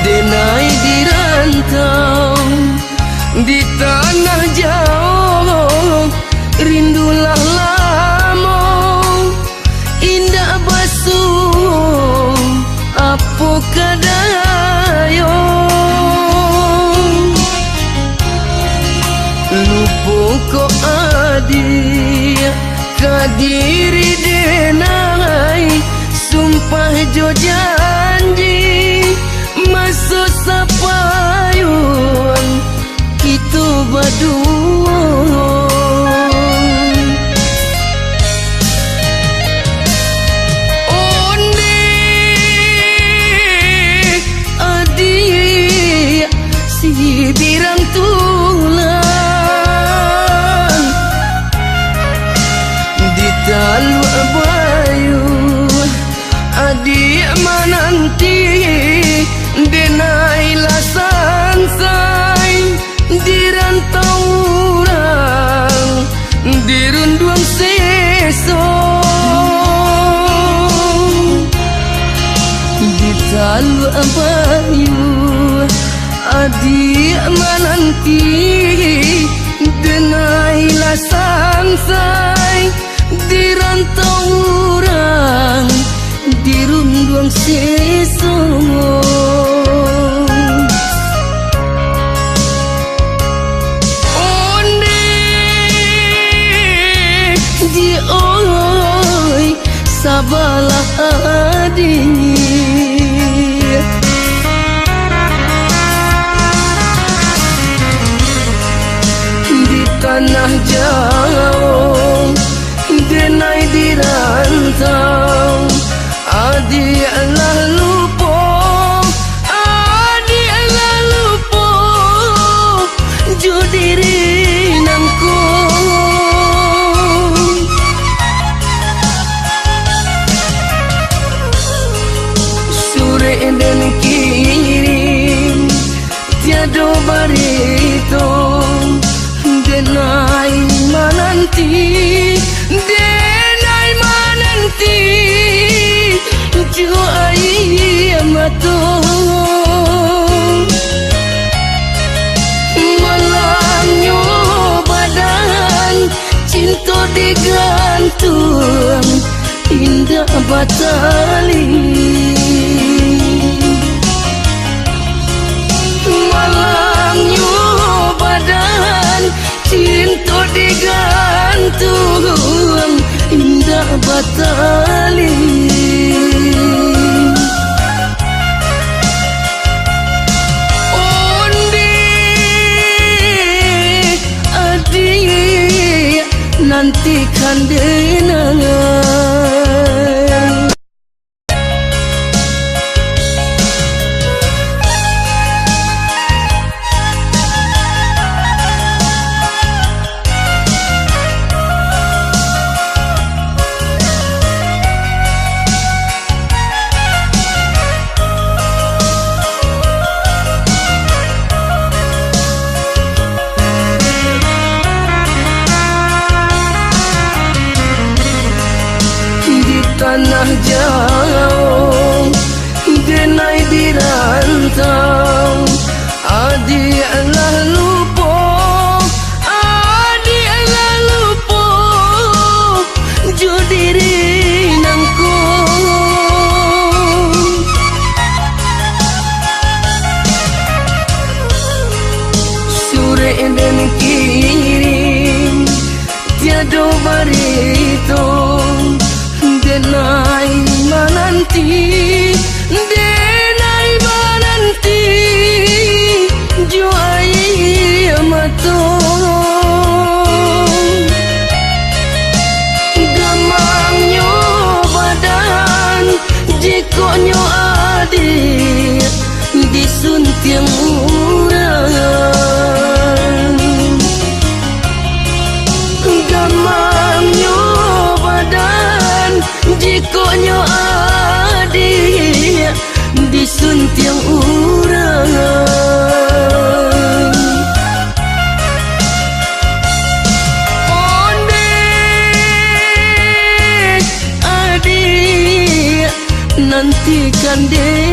denai di rantau di tanah jauh, rindulah lamo indah basuh apa kadayo lupa ko adi kadiri denai sumpah jo janji masuk sapayun itu berdua onde adi si birang tulang di talu bayu adi mananti denailah sansai di rantau orang di runduang seso di talu bayu adi mananti denailah sansai di rantau orang di runduang seso onde di oi sabalah adi di tanah jauh denai di rantau adi Allah lupo adi Allah lupo judiri nangku sore dan kirim tiada barito denai mananti denai mananti jo ai amato malangnya badan cinta digantung indah batali malangnya badan cinta digantung indah batali onde adi nantikan denangan tanah jauh denai di rantau adi Allah lupo adi Allah lupo judiri nangku sore dan kirim tiada barito denai mananti jo ai amato gamangnya badan jikonyo adi disuntiang urang gamangnya badan jikonyo adi disuntiang urang onde adi nantikan deh